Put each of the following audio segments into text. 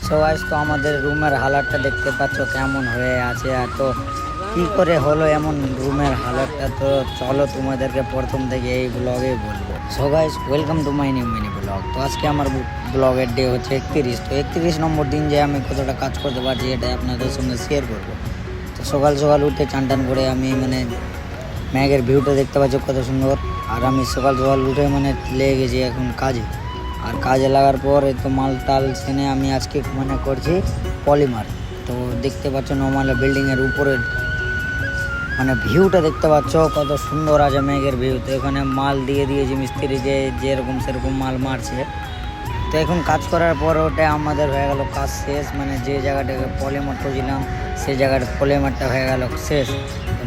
So guys, তো আমাদের রুমের হালাতটা দেখতে পাচ্ছ কেমন হয়ে আছে। আর তো কী করে হলো এমন রুমের হালাতটা, তো চলো তোমাদেরকে প্রথম থেকে এই ব্লগে বলবো। So guys, welcome to my new mini blog. তো আজকে আমার ব্লগের ডে হচ্ছে 31। তো 31 নম্বর দিন যে আমি কতটা কাজ করতে পারছি এটা আপনাদের সঙ্গে শেয়ার করবো। তো সকাল সকাল উঠে চান টান করে আমি ম্যাগের ভিউটা দেখতে পাচ্ছি কত সুন্দর। আর আমি সকাল সকাল উঠে লেগে গেছি এখন কাজে। আর কাজে লাগার পর তো মাল টাল সেনে আমি আজকে করছি পলিমার। তো দেখতে পাচ্ছ নর্মাল বিল্ডিংয়ের উপরে ভিউটা দেখতে পাচ্ছ কত সুন্দর আছে মেঘের ভিউ। তো এখানে মাল দিয়ে দিয়েছি মিস্ত্রি যেরকম সেরকম মাল মারছে। তো এখন কাজ করার পর ওটা আমাদের হয়ে গেল কাজ শেষ। যে জায়গাটাকে পলিমার করছিলাম সেই জায়গাটা পলিমারটা হয়ে গেল শেষ। তো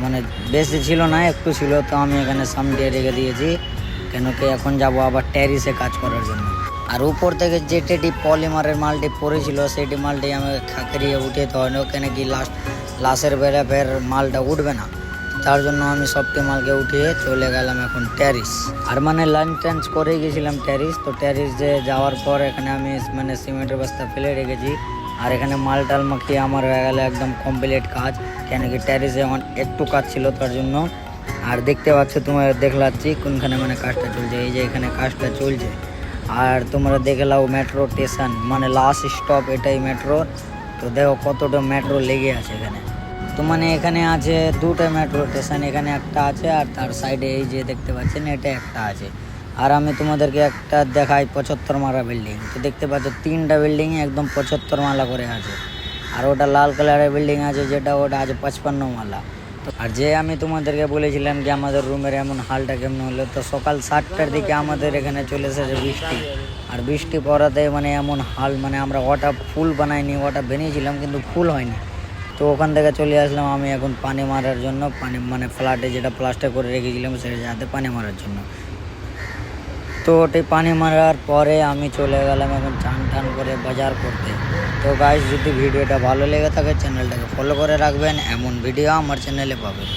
বেশি ছিল না, একটু ছিল। তো আমি এখানে সামনে রেখে দিয়েছি, কেন কি এখন যাব আবার ট্যারিসে কাজ করার জন্য। আর উপর থেকে যেটি পলিমারের মালটি পড়েছিল সেটি মালটি আমি খাকরিয়ে উঠে তো ওখানে কি লাশের বেলা ফের মালটা উঠবে না, তার জন্য আমি সবটি মালকে উঠিয়ে চলে গেলাম এখন ট্যারিস। আর লাঞ্চ টাঞ্চ করে গেছিলাম ট্যারিস। তো ট্যারিস যে যাওয়ার পর এখানে আমি সিমেন্টের বস্তা ফেলে রেখেছি। আর এখানে মাল টাল মাখিয়ে আমার হয়ে গেল একদম কমপ্লিট কাজ, কেন কি ট্যারিসে আমার একটু কাজ ছিল তার জন্য। আর দেখতে পাচ্ছ তোমরা দেখলাচ্ছি কোনখানে কাজটা চলছে, এই যে এখানে কাজটা চলছে। আর তোমরা দেখে নাও মেট্রো স্টেশন লাস্ট স্টপ এটাই মেট্রো। তো দেখো কতটা মেট্রো লেগে আছে এখানে। তো এখানে আছে দুটো মেট্রো স্টেশন, এখানে একটা আছে আর তার সাইডে এই যে দেখতে পাচ্ছেন এটা একটা আছে। আর আমি তোমাদেরকে একটা দেখাই 75 মালা বিল্ডিং। তো দেখতে পাচ্ছ তিনটা বিল্ডিং একদম 75 মালা করে আছে। আর ওটা লাল কালারের বিল্ডিং আছে যেটা ওটা আছে 55 মালা। আর যে আমি তোমাদেরকে বলেছিলাম যে আমাদের রুমের এমন হালটা কেমন হলো, তো সকাল 7টার দিকে আমাদের এখানে চলে এসেছে বৃষ্টি। আর বৃষ্টি পড়াতে এমন হাল আমরা ওটা ফুল বানাইনি, ওটা বানিয়েছিলাম কিন্তু ফুল হয়নি। তো ওখান থেকে চলে আসলাম আমি এখন পানি মারার জন্য। পানি ফ্ল্যাটে যেটা প্লাস্টার করে রেখেছিলাম সেটা যাতে পানি মারার জন্য। তো ওটাই পানি মারার পরে আমি চলে গেলাম এখন চান টান করে বাজার করতে। তো গাইস, যদি ভিডিওটা ভালো লেগে থাকে চ্যানেলটাকে ফলো করে রাখবেন, এমন ভিডিও আমার চ্যানেলে পাবেন।